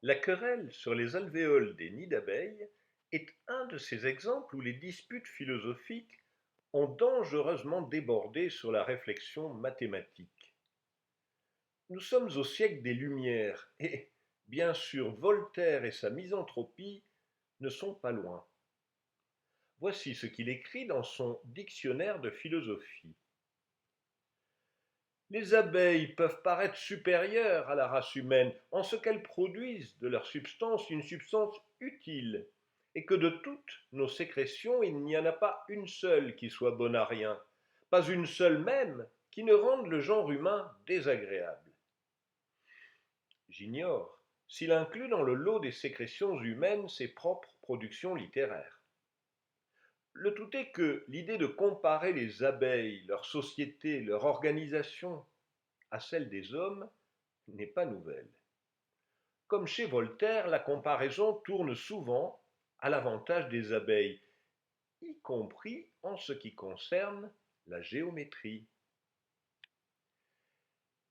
La querelle sur les alvéoles des nids d'abeilles est un de ces exemples où les disputes philosophiques ont dangereusement débordé sur la réflexion mathématique. Nous sommes au siècle des Lumières et, bien sûr, Voltaire et sa misanthropie ne sont pas loin. Voici ce qu'il écrit dans son dictionnaire de philosophie. Les abeilles peuvent paraître supérieures à la race humaine en ce qu'elles produisent de leur substance une substance utile, et que de toutes nos sécrétions il n'y en a pas une seule qui soit bonne à rien, pas une seule même qui ne rende le genre humain désagréable. J'ignore s'il inclut dans le lot des sécrétions humaines ses propres productions littéraires. Le tout est que l'idée de comparer les abeilles, leur société, leur organisation à celle des hommes n'est pas nouvelle. Comme chez Voltaire, la comparaison tourne souvent à l'avantage des abeilles, y compris en ce qui concerne la géométrie.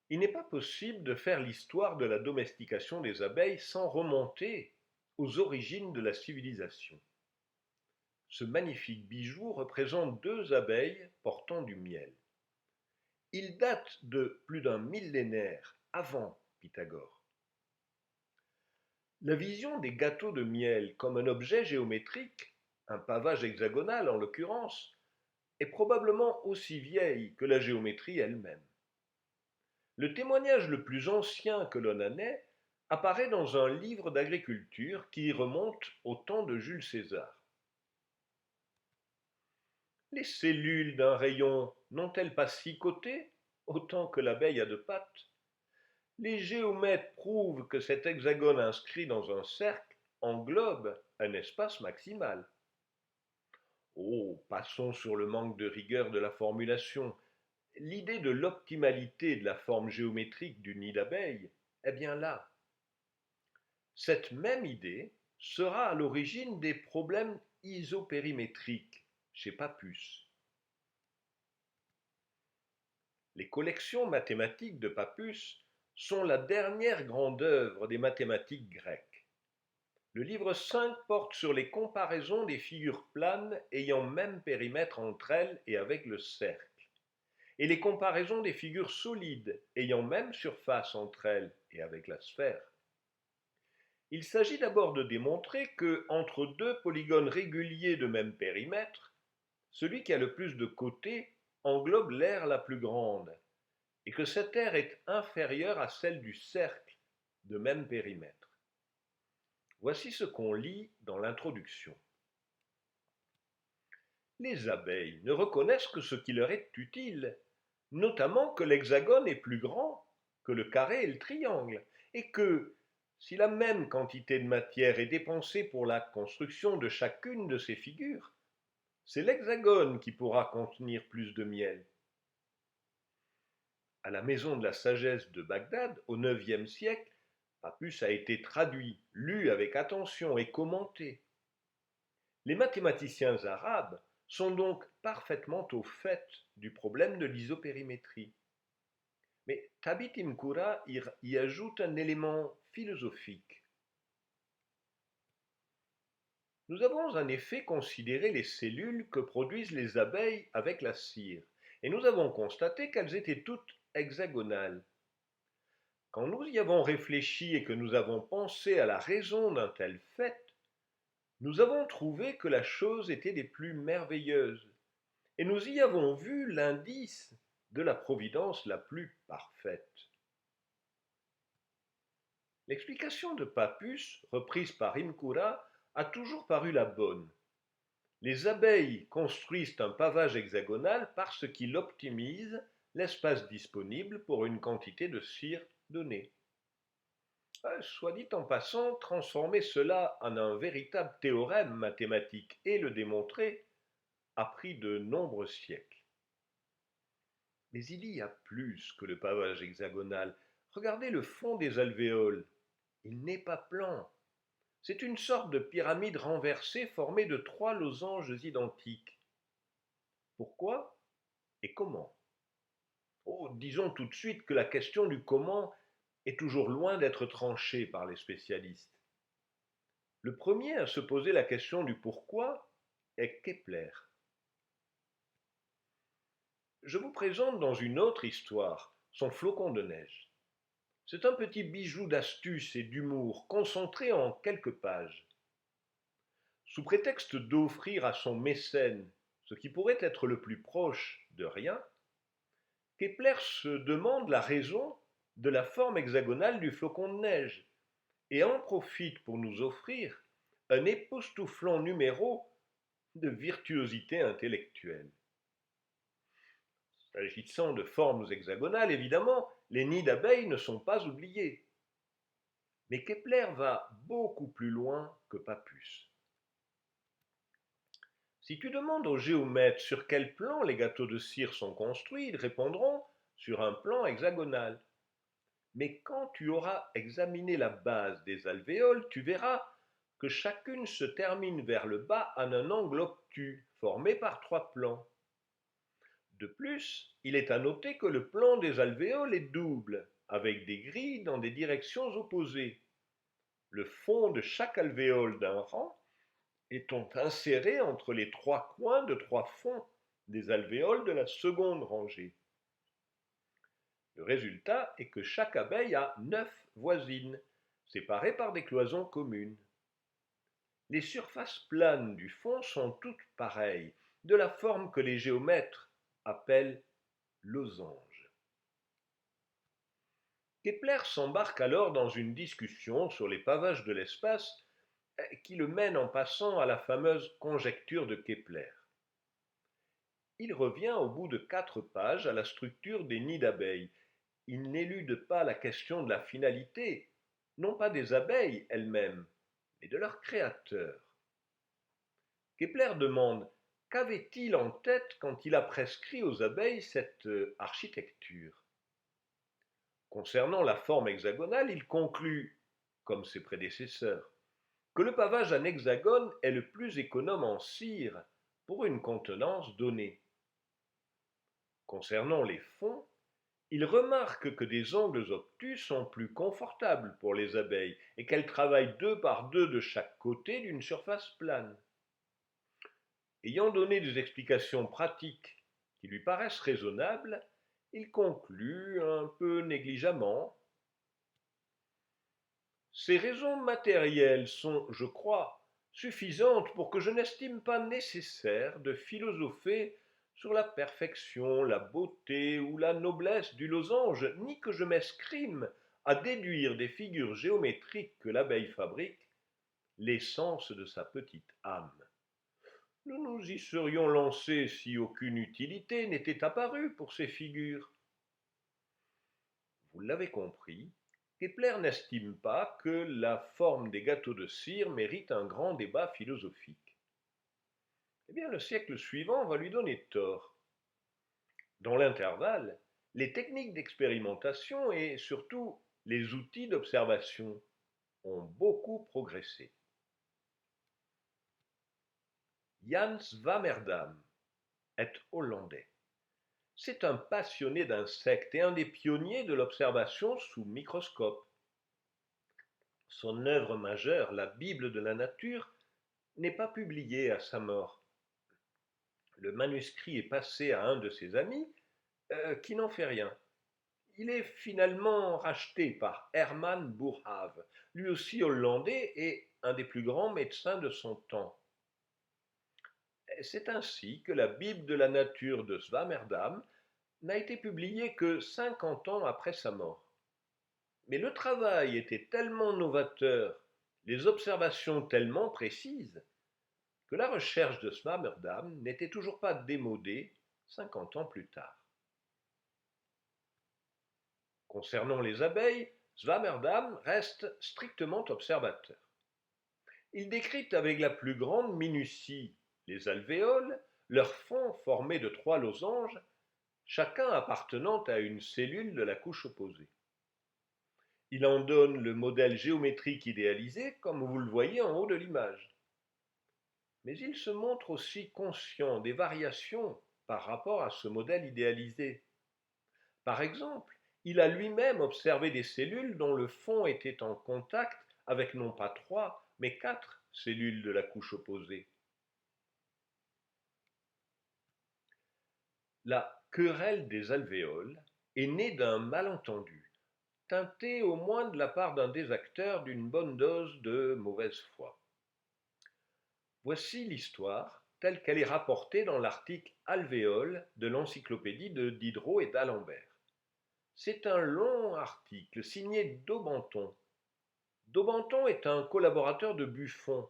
Il n'est pas possible de faire l'histoire de la domestication des abeilles sans remonter aux origines de la civilisation. Ce magnifique bijou représente deux abeilles portant du miel. Il date de plus d'un millénaire avant Pythagore. La vision des gâteaux de miel comme un objet géométrique, un pavage hexagonal en l'occurrence, est probablement aussi vieille que la géométrie elle-même. Le témoignage le plus ancien que l'on en ait apparaît dans un livre d'agriculture qui remonte au temps de Jules César. Les cellules d'un rayon n'ont-elles pas six côtés, autant que l'abeille a de pattes? Les géomètres prouvent que cet hexagone inscrit dans un cercle englobe un espace maximal. Oh, passons sur le manque de rigueur de la formulation. L'idée de l'optimalité de la forme géométrique du nid d'abeille est bien là. Cette même idée sera à l'origine des problèmes isopérimétriques chez Pappus. Les collections mathématiques de Pappus sont la dernière grande œuvre des mathématiques grecques. Le livre 5 porte sur les comparaisons des figures planes ayant même périmètre entre elles et avec le cercle, et les comparaisons des figures solides ayant même surface entre elles et avec la sphère. Il s'agit d'abord de démontrer que, entre deux polygones réguliers de même périmètre, celui qui a le plus de côtés englobe l'aire la plus grande, et que cette aire est inférieure à celle du cercle de même périmètre. Voici ce qu'on lit dans l'introduction. Les abeilles ne reconnaissent que ce qui leur est utile, notamment que l'hexagone est plus grand que le carré et le triangle, et que, si la même quantité de matière est dépensée pour la construction de chacune de ces figures, c'est l'hexagone qui pourra contenir plus de miel. À la maison de la sagesse de Bagdad, au IXe siècle, Pappus a été traduit, lu avec attention et commenté. Les mathématiciens arabes sont donc parfaitement au fait du problème de l'isopérimétrie. Mais Thabit Imkura y ajoute un élément philosophique. Nous avons en effet considéré les cellules que produisent les abeilles avec la cire, et nous avons constaté qu'elles étaient toutes hexagonales. Quand nous y avons réfléchi et que nous avons pensé à la raison d'un tel fait, nous avons trouvé que la chose était des plus merveilleuses, et nous y avons vu l'indice de la providence la plus parfaite. L'explication de Pappus, reprise par Imkura, a toujours paru la bonne. Les abeilles construisent un pavage hexagonal parce qu'il optimise l'espace disponible pour une quantité de cire donnée. Soit dit en passant, transformer cela en un véritable théorème mathématique et le démontrer a pris de nombreux siècles. Mais il y a plus que le pavage hexagonal. Regardez le fond des alvéoles. Il n'est pas plan. C'est une sorte de pyramide renversée formée de trois losanges identiques. Pourquoi et comment? Oh, disons tout de suite que la question du comment est toujours loin d'être tranché par les spécialistes. Le premier à se poser la question du pourquoi est Kepler. Je vous présente dans une autre histoire son flocon de neige. C'est un petit bijou d'astuce et d'humour concentré en quelques pages. Sous prétexte d'offrir à son mécène ce qui pourrait être le plus proche de rien, Kepler se demande la raison de la forme hexagonale du flocon de neige et en profite pour nous offrir un époustouflant numéro de virtuosité intellectuelle. S'agissant de formes hexagonales, évidemment, les nids d'abeilles ne sont pas oubliés. Mais Kepler va beaucoup plus loin que Pappus. Si tu demandes aux géomètres sur quel plan les gâteaux de cire sont construits, ils répondront sur un plan hexagonal. Mais quand tu auras examiné la base des alvéoles, tu verras que chacune se termine vers le bas en un angle obtus, formé par 3 plans. De plus, il est à noter que le plan des alvéoles est double, avec des grilles dans des directions opposées. Le fond de chaque alvéole d'un rang étant inséré entre les 3 coins de 3 fonds des alvéoles de la seconde rangée. Le résultat est que chaque abeille a 9 voisines, séparées par des cloisons communes. Les surfaces planes du fond sont toutes pareilles, de la forme que les géomètres appellent losange. Kepler s'embarque alors dans une discussion sur les pavages de l'espace qui le mène en passant à la fameuse conjecture de Kepler. Il revient au bout de 4 pages à la structure des nids d'abeilles. Il n'élude pas la question de la finalité, non pas des abeilles elles-mêmes, mais de leur créateur. Kepler demande qu'avait-il en tête quand il a prescrit aux abeilles cette architecture. Concernant la forme hexagonale, il conclut, comme ses prédécesseurs, que le pavage en hexagone est le plus économe en cire pour une contenance donnée. Concernant les fonds, il remarque que des angles obtus sont plus confortables pour les abeilles et qu'elles travaillent 2 par 2 de chaque côté d'une surface plane. Ayant donné des explications pratiques qui lui paraissent raisonnables, il conclut un peu négligemment: ces raisons matérielles sont, je crois, suffisantes pour que je n'estime pas nécessaire de philosopher sur la perfection, la beauté ou la noblesse du losange, ni que je m'escrime à déduire des figures géométriques que l'abeille fabrique l'essence de sa petite âme. Nous nous y serions lancés si aucune utilité n'était apparue pour ces figures. Vous l'avez compris, Kepler n'estime pas que la forme des gâteaux de cire mérite un grand débat philosophique. Eh bien, le siècle suivant va lui donner tort. Dans l'intervalle, les techniques d'expérimentation et surtout les outils d'observation ont beaucoup progressé. Jan Swammerdam est hollandais. C'est un passionné d'insectes et un des pionniers de l'observation sous microscope. Son œuvre majeure, la Bible de la nature, n'est pas publiée à sa mort. Le manuscrit est passé à un de ses amis, qui n'en fait rien. Il est finalement racheté par Herman Boerhaave, lui aussi hollandais et un des plus grands médecins de son temps. C'est ainsi que la Bible de la nature de Swammerdam n'a été publiée que 50 ans après sa mort. Mais le travail était tellement novateur, les observations tellement précises, que la recherche de Swammerdam n'était toujours pas démodée 50 ans plus tard. Concernant les abeilles, Swammerdam reste strictement observateur. Il décrypte avec la plus grande minutie les alvéoles, leur fond formé de 3 losanges, chacun appartenant à une cellule de la couche opposée. Il en donne le modèle géométrique idéalisé, comme vous le voyez en haut de l'image. Mais il se montre aussi conscient des variations par rapport à ce modèle idéalisé. Par exemple, Il a lui-même observé des cellules dont le fond était en contact avec non pas 3, mais 4 cellules de la couche opposée. La querelle des alvéoles est née d'un malentendu, teinté au moins de la part d'un des acteurs d'une bonne dose de mauvaise foi. Voici l'histoire telle qu'elle est rapportée dans l'article Alvéoles de l'encyclopédie de Diderot et d'Alembert. C'est un long article signé Daubenton. Daubenton est un collaborateur de Buffon,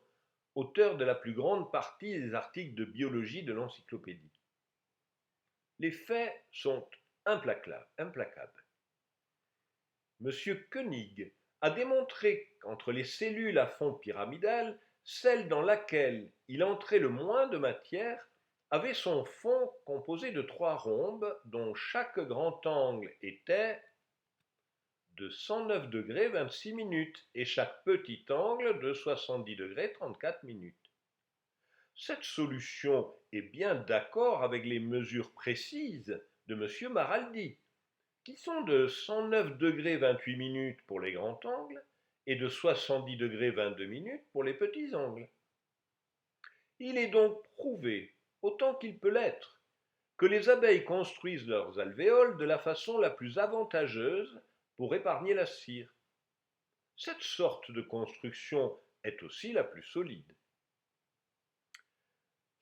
auteur de la plus grande partie des articles de biologie de l'encyclopédie. Les faits sont implacables. M. Koenig a démontré qu'entre les cellules à fond pyramidal, celle dans laquelle il entrait le moins de matière avait son fond composé de 3 rhombes dont chaque grand angle était de 109 degrés 26 minutes et chaque petit angle de 70 degrés 34 minutes. Cette solution est bien d'accord avec les mesures précises de M. Maraldi, qui sont de 109 degrés 28 minutes pour les grands angles et de 70 degrés 22 minutes pour les petits angles. Il est donc prouvé, autant qu'il peut l'être, que les abeilles construisent leurs alvéoles de la façon la plus avantageuse pour épargner la cire. Cette sorte de construction est aussi la plus solide.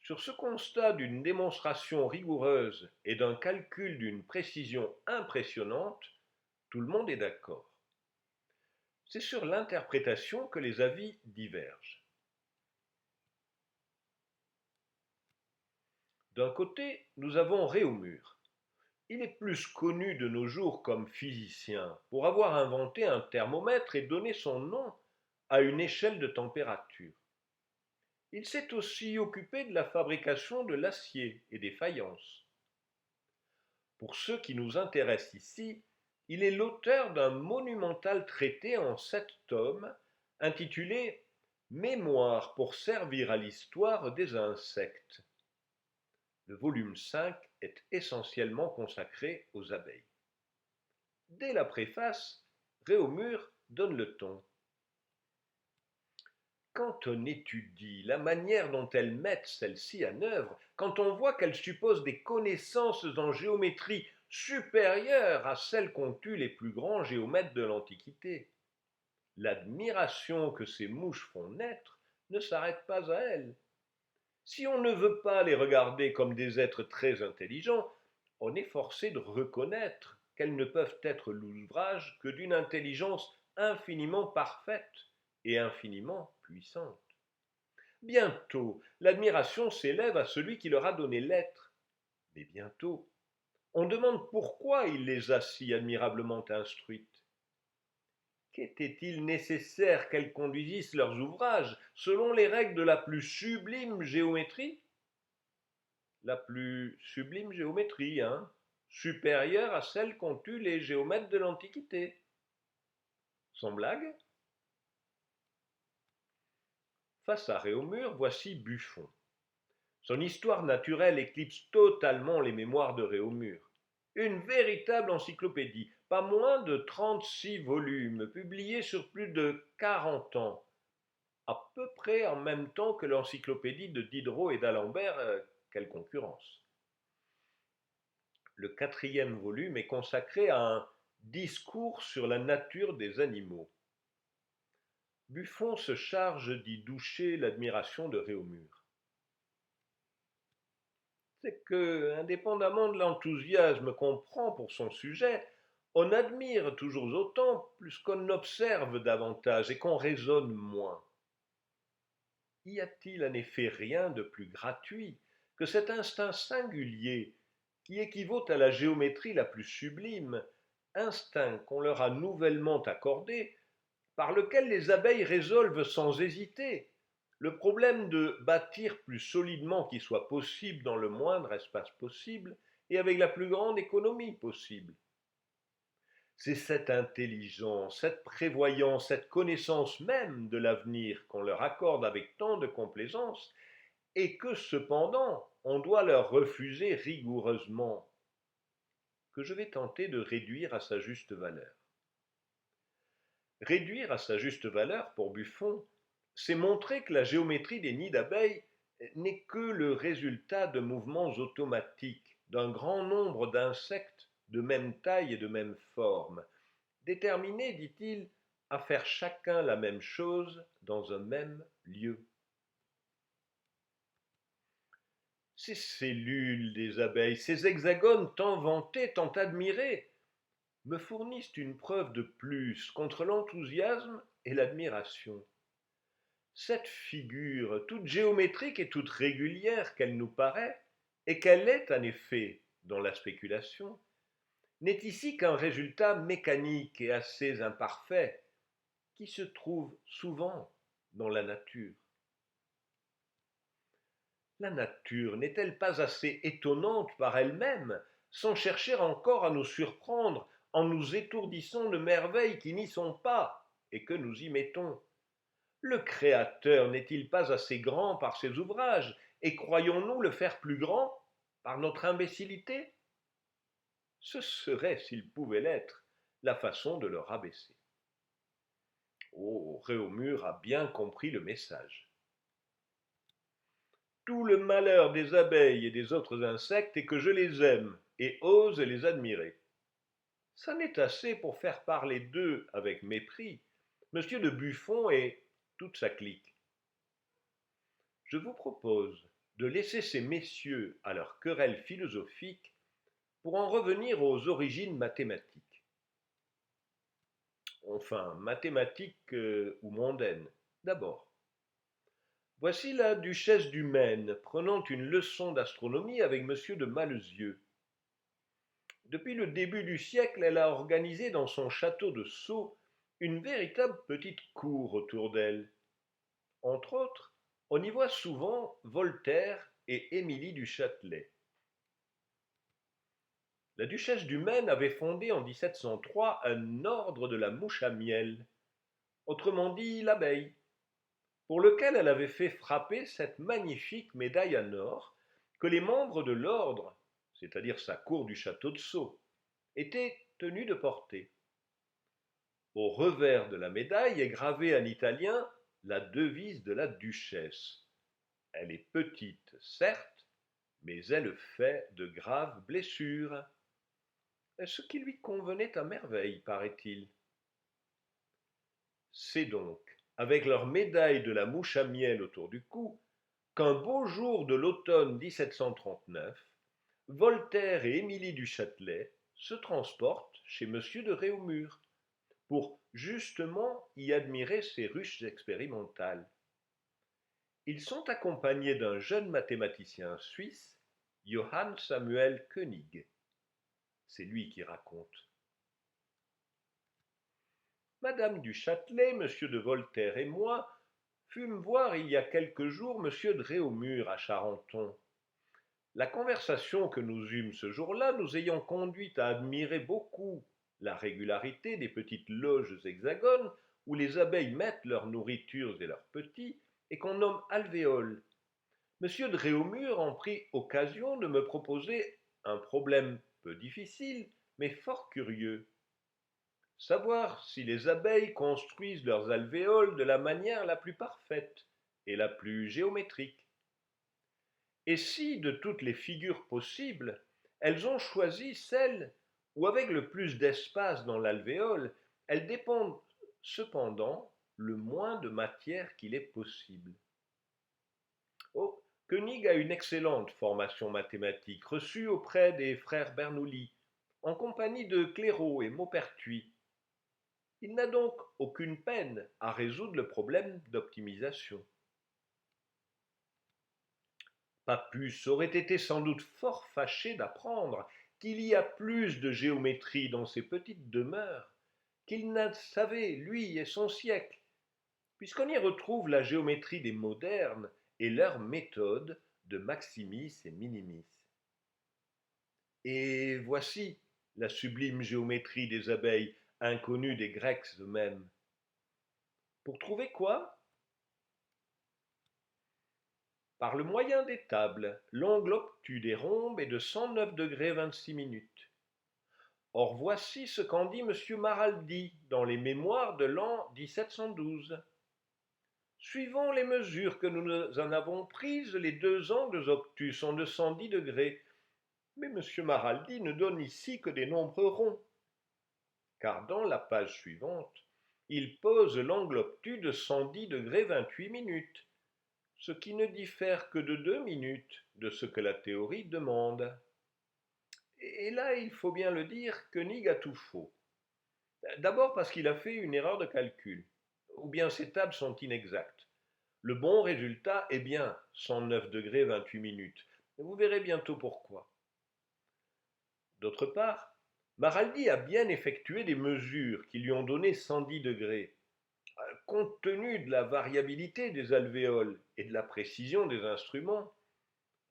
Sur ce constat d'une démonstration rigoureuse et d'un calcul d'une précision impressionnante, tout le monde est d'accord. C'est sur l'interprétation que les avis divergent. D'un côté, nous avons Réaumur. Il est plus connu de nos jours comme physicien pour avoir inventé un thermomètre et donné son nom à une échelle de température. Il s'est aussi occupé de la fabrication de l'acier et des faïences. Pour ce qui nous intéresse ici, il est l'auteur d'un monumental traité en 7 tomes intitulé Mémoire pour servir à l'histoire des insectes. Le volume 5 est essentiellement consacré aux abeilles. Dès la préface, Réaumur donne le ton. Quand on étudie la manière dont elles mettent celle-ci en œuvre, quand on voit qu'elles supposent des connaissances en géométrie supérieures à celles qu'ont eues les plus grands géomètres de l'Antiquité, l'admiration que ces mouches font naître ne s'arrête pas à elles. Si on ne veut pas les regarder comme des êtres très intelligents, on est forcé de reconnaître qu'elles ne peuvent être l'ouvrage que d'une intelligence infiniment parfaite et infiniment puissante. Bientôt, l'admiration s'élève à celui qui leur a donné l'être. Mais bientôt, on demande pourquoi il les a si admirablement instruites. Qu'était-il nécessaire qu'elles conduisissent leurs ouvrages selon les règles de la plus sublime géométrie? La plus sublime géométrie, supérieure à celle qu'ont eue les géomètres de l'Antiquité. Sans blague? Face à Réaumur, voici Buffon. Son histoire naturelle éclipse totalement les mémoires de Réaumur. Une véritable encyclopédie, pas moins de 36 volumes, publiés sur plus de 40 ans, à peu près en même temps que l'encyclopédie de Diderot et d'Alembert, quelle concurrence. Le 4e volume est consacré à un discours sur la nature des animaux. Buffon se charge d'y doucher l'admiration de Réaumur. C'est que, indépendamment de l'enthousiasme qu'on prend pour son sujet, on admire toujours autant plus qu'on observe davantage et qu'on raisonne moins. Y a-t-il en effet rien de plus gratuit que cet instinct singulier qui équivaut à la géométrie la plus sublime, instinct qu'on leur a nouvellement accordé, par lequel les abeilles résolvent sans hésiter le problème de bâtir plus solidement qu'il soit possible dans le moindre espace possible et avec la plus grande économie possible. C'est cette intelligence, cette prévoyance, cette connaissance même de l'avenir qu'on leur accorde avec tant de complaisance et que cependant on doit leur refuser rigoureusement. que je vais tenter de réduire à sa juste valeur. Réduire à sa juste valeur, pour Buffon, c'est montrer que la géométrie des nids d'abeilles n'est que le résultat de mouvements automatiques d'un grand nombre d'insectes de même taille et de même forme, déterminés, dit-il, à faire chacun la même chose dans un même lieu. Ces cellules des abeilles, ces hexagones tant vantés, tant admirés, me fournissent une preuve de plus contre l'enthousiasme et l'admiration. Cette figure, toute géométrique et toute régulière qu'elle nous paraît, et qu'elle est en effet dans la spéculation, n'est ici qu'un résultat mécanique et assez imparfait, qui se trouve souvent dans la nature. La nature n'est-elle pas assez étonnante par elle-même, sans chercher encore à nous surprendre en nous étourdissant de merveilles qui n'y sont pas et que nous y mettons? Le Créateur n'est-il pas assez grand par ses ouvrages, et croyons-nous le faire plus grand par notre imbécilité? Ce serait, s'il pouvait l'être, la façon de le rabaisser. Oh, Réaumur a bien compris le message. Tout le malheur des abeilles et des autres insectes est que je les aime et ose les admirer. Ça n'est assez pour faire parler d'eux avec mépris Monsieur de Buffon et toute sa clique. Je vous propose de laisser ces messieurs à leur querelle philosophique pour en revenir aux origines mathématiques. Enfin, mathématiques ou mondaines, d'abord. Voici la duchesse du Maine prenant une leçon d'astronomie avec monsieur de Malezieux. Depuis le début du siècle, elle a organisé dans son château de Sceaux une véritable petite cour autour d'elle. Entre autres, on y voit souvent Voltaire et Émilie du Châtelet. La duchesse du Maine avait fondé en 1703 un ordre de la mouche à miel, autrement dit l'abeille, pour lequel elle avait fait frapper cette magnifique médaille en or que les membres de l'ordre, c'est-à-dire sa cour du château de Sceaux, étaient tenus de porter. Au revers de la médaille est gravée en italien la devise de la duchesse. Elle est petite, certes, mais elle fait de graves blessures, ce qui lui convenait à merveille, paraît-il. C'est donc avec leur médaille de la mouche à miel autour du cou qu'un beau jour de l'automne 1739, Voltaire et Émilie du Châtelet se transportent chez monsieur de Réaumur pour justement y admirer ses ruches expérimentales. Ils sont accompagnés d'un jeune mathématicien suisse, Johann Samuel Koenig. C'est lui qui raconte. Madame du Châtelet, monsieur de Voltaire et moi fûmes voir il y a quelques jours monsieur de Réaumur à Charenton. La conversation que nous eûmes ce jour-là nous ayant conduit à admirer beaucoup la régularité des petites loges hexagones où les abeilles mettent leurs nourritures et leurs petits, et qu'on nomme alvéoles. Monsieur de Réaumur en prit occasion de me proposer un problème peu difficile, mais fort curieux. Savoir si les abeilles construisent leurs alvéoles de la manière la plus parfaite et la plus géométrique. Et si, de toutes les figures possibles, elles ont choisi celle où, avec le plus d'espace dans l'alvéole, elles dépendent cependant le moins de matière qu'il est possible. Oh, Koenig a une excellente formation mathématique reçue auprès des frères Bernoulli, en compagnie de Clairaut et Maupertuis. Il n'a donc aucune peine à résoudre le problème d'optimisation. Pappus aurait été sans doute fort fâché d'apprendre qu'il y a plus de géométrie dans ces petites demeures qu'il n'en savait, lui et son siècle, puisqu'on y retrouve la géométrie des modernes et leur méthode de maximis et minimis. Et voici la sublime géométrie des abeilles, inconnue des Grecs eux-mêmes. Pour trouver quoi? Par le moyen des tables, l'angle obtus des rhombes est de 109 degrés 26 minutes. Or voici ce qu'en dit M. Maraldi dans les mémoires de l'an 1712. Suivant les mesures que nous en avons prises, les deux angles obtus sont de 110 degrés. Mais M. Maraldi ne donne ici que des nombres ronds, car dans la page suivante, il pose l'angle obtus de 110 degrés 28 minutes, ce qui ne diffère que de 2 minutes de ce que la théorie demande. Et là, il faut bien le dire, Koenig a tout faux. D'abord parce qu'il a fait une erreur de calcul, ou bien ses tables sont inexactes. Le bon résultat est bien 109 degrés 28 minutes. Vous verrez bientôt pourquoi. D'autre part, Maraldi a bien effectué des mesures qui lui ont donné 110 degrés. Compte tenu de la variabilité des alvéoles et de la précision des instruments,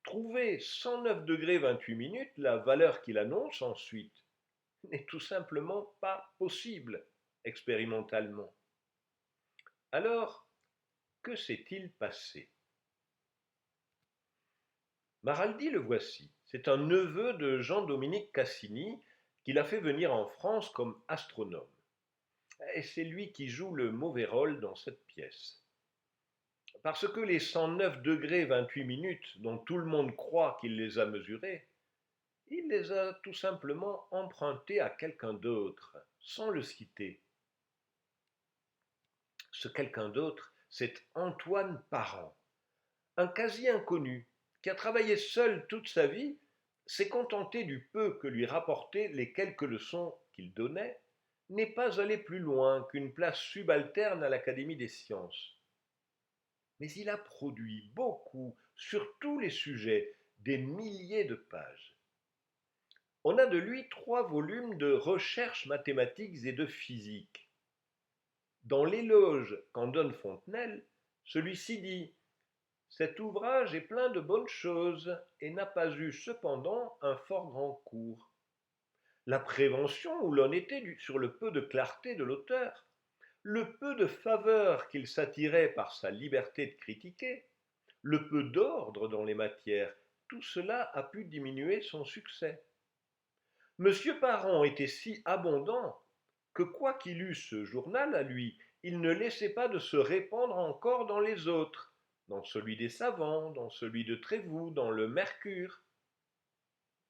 trouver 109 degrés 28 minutes, la valeur qu'il annonce ensuite, n'est tout simplement pas possible expérimentalement. Alors, que s'est-il passé? Maraldi le voici, c'est un neveu de Jean-Dominique Cassini qu'il a fait venir en France comme astronome. Et c'est lui qui joue le mauvais rôle dans cette pièce. Parce que les 109 degrés 28 minutes dont tout le monde croit qu'il les a mesurés, il les a tout simplement empruntés à quelqu'un d'autre, sans le citer. Ce quelqu'un d'autre, c'est Antoine Parent, un quasi-inconnu, qui a travaillé seul toute sa vie, s'est contenté du peu que lui rapportaient les quelques leçons qu'il donnait, n'est pas allé plus loin qu'une place subalterne à l'Académie des sciences. Mais il a produit beaucoup, sur tous les sujets, des milliers de pages. On a de lui 3 volumes de recherches mathématiques et de physique. Dans l'éloge qu'en donne Fontenelle, celui-ci dit « Cet ouvrage est plein de bonnes choses et n'a pas eu cependant un fort grand cours. La prévention ou l'honnêteté sur le peu de clarté de l'auteur, le peu de faveur qu'il s'attirait par sa liberté de critiquer, le peu d'ordre dans les matières, tout cela a pu diminuer son succès. Monsieur Parent était si abondant que quoi qu'il eût ce journal à lui, il ne laissait pas de se répandre encore dans les autres, dans celui des savants, dans celui de Trévoux, dans le Mercure.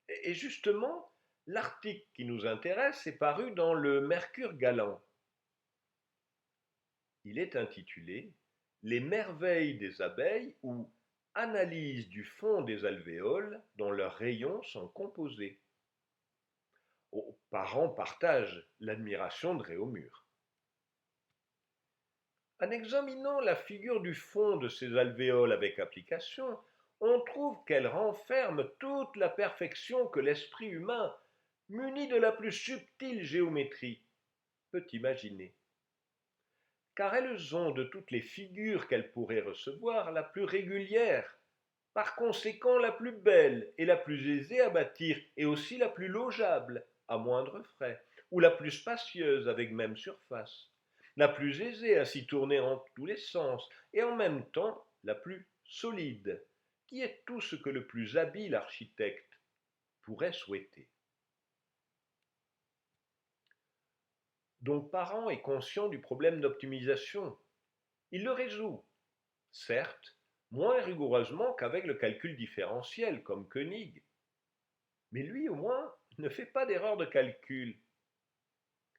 Et justement, l'article qui nous intéresse est paru dans le Mercure galant. Il est intitulé « Les merveilles des abeilles » ou « Analyse du fond des alvéoles dont leurs rayons sont composés ». Parent partage l'admiration de Réaumur. En examinant la figure du fond de ces alvéoles avec application, on trouve qu'elle renferme toute la perfection que l'esprit humain, muni de la plus subtile géométrie, peut imaginer. Car elles ont de toutes les figures qu'elles pourraient recevoir la plus régulière, par conséquent la plus belle et la plus aisée à bâtir, et aussi la plus logeable, à moindre frais, ou la plus spacieuse avec même surface, la plus aisée à s'y tourner en tous les sens, et en même temps la plus solide, qui est tout ce que le plus habile architecte pourrait souhaiter. Donc Parent est conscient du problème d'optimisation. Il le résout, certes, moins rigoureusement qu'avec le calcul différentiel, comme Koenig. Mais lui, au moins, ne fait pas d'erreur de calcul.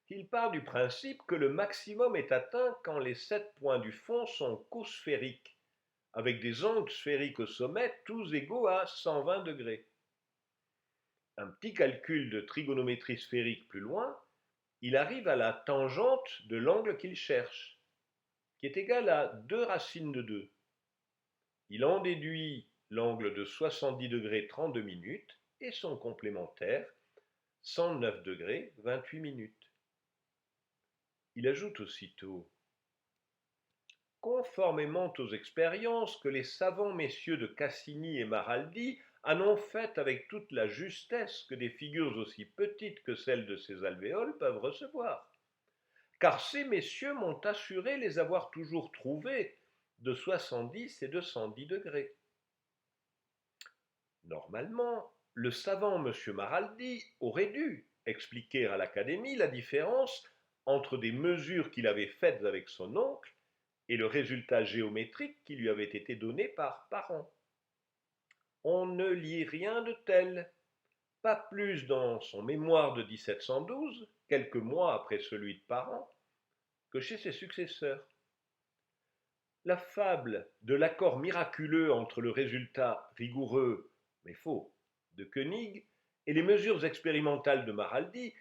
Il part du principe que le maximum est atteint quand les 7 points du fond sont cosphériques, avec des angles sphériques au sommet, tous égaux à 120 degrés. Un petit calcul de trigonométrie sphérique plus loin, il arrive à la tangente de l'angle qu'il cherche, qui est égale à 2 racines de 2. Il en déduit l'angle de 70 degrés 32 minutes et son complémentaire, 109 degrés 28 minutes. Il ajoute aussitôt « Conformément aux expériences que les savants messieurs de Cassini et Maraldi en ont faites avec toute la justesse que des figures aussi petites que celles de ces alvéoles peuvent recevoir, car ces messieurs m'ont assuré les avoir toujours trouvées de 70 et de 110 degrés. Normalement, le savant M. Maraldi aurait dû, expliquer à l'Académie la différence entre des mesures qu'il avait faites avec son oncle et le résultat géométrique qui lui avait été donné par Parent. On ne lit rien de tel, pas plus dans son mémoire de 1712, quelques mois après celui de Parent, que chez ses successeurs. La fable de l'accord miraculeux entre le résultat rigoureux, mais faux, de Koenig et les mesures expérimentales de Maraldi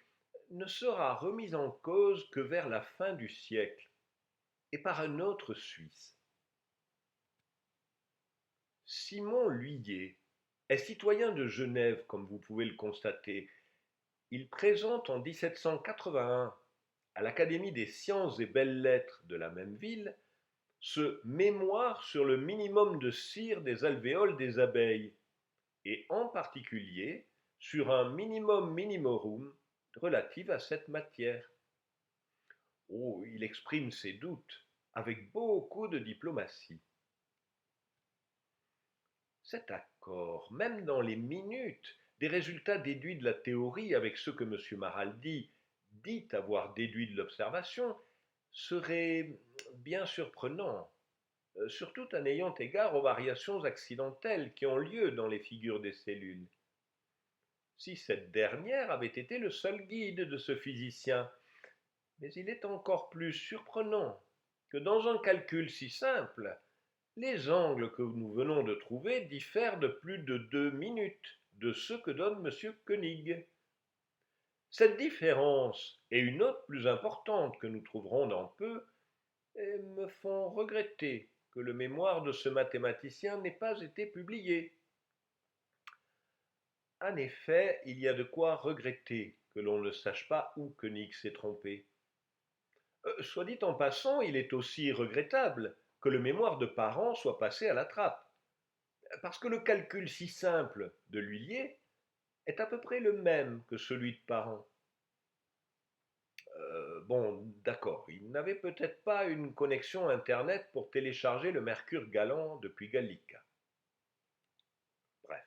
ne sera remise en cause que vers la fin du siècle, et par un autre Suisse. Simon Lhuillier est citoyen de Genève, comme vous pouvez le constater. Il présente en 1781 à l'Académie des sciences et belles-lettres de la même ville ce mémoire sur le minimum de cire des alvéoles des abeilles, et en particulier sur un minimum minimorum relatif à cette matière. Oh, il exprime ses doutes avec beaucoup de diplomatie. Cet accord, même dans les minutes, des résultats déduits de la théorie avec ceux que M. Maraldi dit avoir déduits de l'observation, serait bien surprenant, surtout en ayant égard aux variations accidentelles qui ont lieu dans les figures des cellules. Si cette dernière avait été le seul guide de ce physicien, mais il est encore plus surprenant que dans un calcul si simple, les angles que nous venons de trouver diffèrent de plus de 2 minutes de ceux que donne M. Koenig. Cette différence, et une autre plus importante que nous trouverons dans peu, me font regretter que le mémoire de ce mathématicien n'ait pas été publié. En effet, il y a de quoi regretter que l'on ne sache pas où Koenig s'est trompé. Soit dit en passant, il est aussi regrettable que le mémoire de Parent soit passé à la trappe, parce que le calcul si simple de Lhuillier est à peu près le même que celui de Parent. Bon, d'accord, il n'avait peut-être pas une connexion Internet pour télécharger le Mercure galant depuis Gallica. Bref.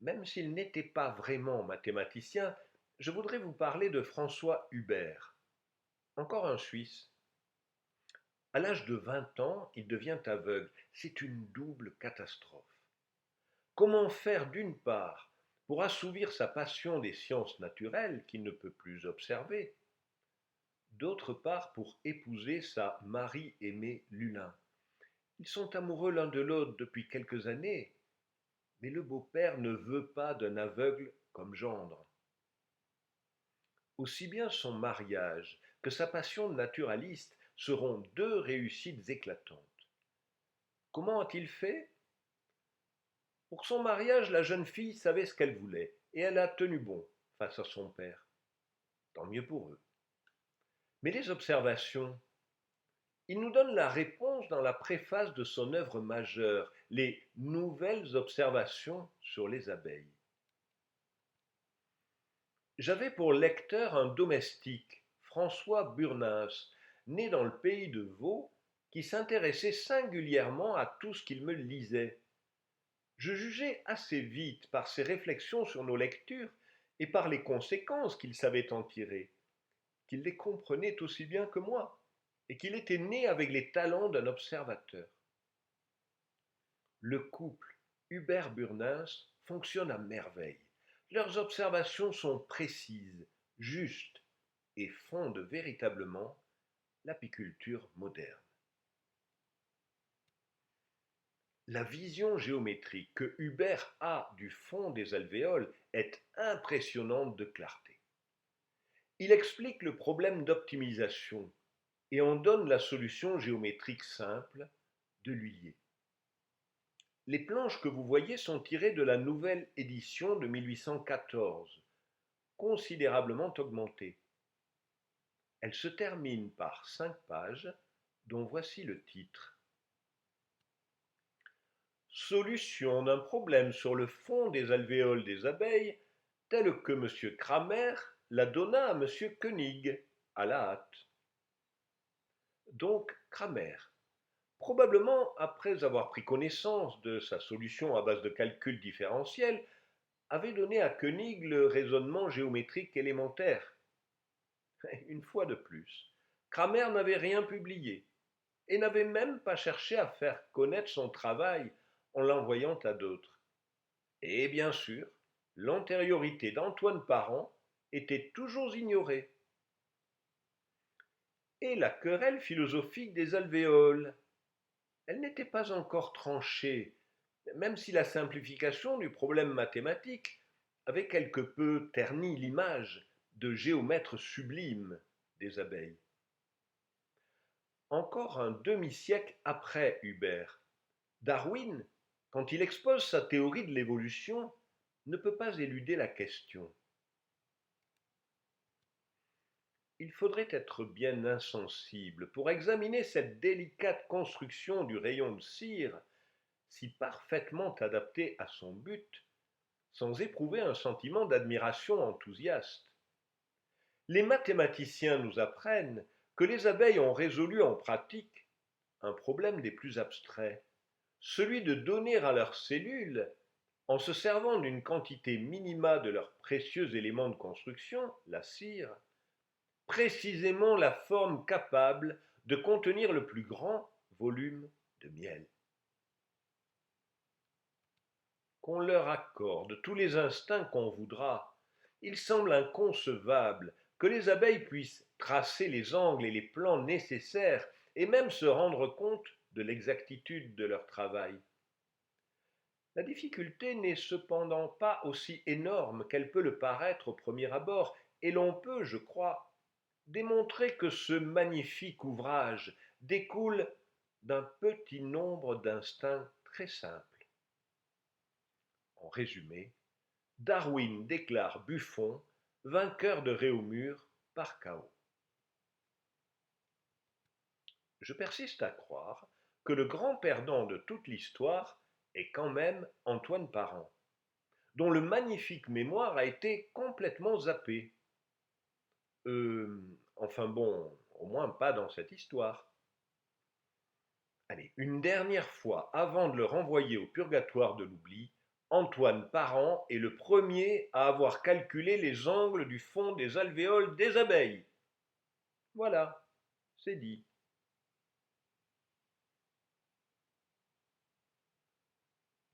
Même s'il n'était pas vraiment mathématicien, je voudrais vous parler de François Huber, encore un Suisse. À l'âge de 20 ans, il devient aveugle. C'est une double catastrophe. Comment faire d'une part pour assouvir sa passion des sciences naturelles qu'il ne peut plus observer, d'autre part pour épouser sa Marie-Aimée Lulin. Ils sont amoureux l'un de l'autre depuis quelques années, mais le beau-père ne veut pas d'un aveugle comme gendre. Aussi bien son mariage que sa passion naturaliste seront deux réussites éclatantes. Comment a-t-il fait? Pour son mariage, la jeune fille savait ce qu'elle voulait, et elle a tenu bon face à son père. Tant mieux pour eux. Mais les observations, il nous donne la réponse dans la préface de son œuvre majeure, les Nouvelles observations sur les abeilles. J'avais pour lecteur un domestique, François Burnins, né dans le pays de Vaud, qui s'intéressait singulièrement à tout ce qu'il me lisait. Je jugeai assez vite par ses réflexions sur nos lectures et par les conséquences qu'il savait en tirer, qu'il les comprenait aussi bien que moi, et qu'il était né avec les talents d'un observateur. Le couple Hubert-Burnins fonctionne à merveille. Leurs observations sont précises, justes, et fondent véritablement l'apiculture moderne. La vision géométrique que Hubert a du fond des alvéoles est impressionnante de clarté. Il explique le problème d'optimisation et en donne la solution géométrique simple de Lhuillier. Les planches que vous voyez sont tirées de la nouvelle édition de 1814, considérablement augmentée. Elles se terminent par 5 pages, dont voici le titre. Solution d'un problème sur le fond des alvéoles des abeilles, tel que M. Kramer la donna à M. Koenig, à la hâte. Donc Kramer, probablement après avoir pris connaissance de sa solution à base de calcul différentiel, avait donné à Koenig le raisonnement géométrique élémentaire. Une fois de plus, Cramer n'avait rien publié et n'avait même pas cherché à faire connaître son travail en l'envoyant à d'autres. Et bien sûr, l'antériorité d'Antoine Parent était toujours ignorée. Et la querelle philosophique des alvéoles, elle n'était pas encore tranchée, même si la simplification du problème mathématique avait quelque peu terni l'image de géomètre sublime des abeilles. Encore un demi-siècle après Huber, Darwin, quand il expose sa théorie de l'évolution, ne peut pas éluder la question. Il faudrait être bien insensible pour examiner cette délicate construction du rayon de cire, si parfaitement adaptée à son but, sans éprouver un sentiment d'admiration enthousiaste. Les mathématiciens nous apprennent que les abeilles ont résolu en pratique un problème des plus abstraits, celui de donner à leurs cellules, en se servant d'une quantité minima de leurs précieux éléments de construction, la cire, précisément la forme capable de contenir le plus grand volume de miel. Qu'on leur accorde tous les instincts qu'on voudra, il semble inconcevable que les abeilles puissent tracer les angles et les plans nécessaires et même se rendre compte de l'exactitude de leur travail. La difficulté n'est cependant pas aussi énorme qu'elle peut le paraître au premier abord, et l'on peut, je crois, démontrer que ce magnifique ouvrage découle d'un petit nombre d'instincts très simples. En résumé, Darwin déclare Buffon vainqueur de Réaumur par chaos. Je persiste à croire que le grand perdant de toute l'histoire est quand même Antoine Parent, dont le magnifique mémoire a été complètement zappé. Enfin bon, au moins pas dans cette histoire. Allez, une dernière fois, avant de le renvoyer au purgatoire de l'oubli, Antoine Parent est le premier à avoir calculé les angles du fond des alvéoles des abeilles. Voilà, c'est dit.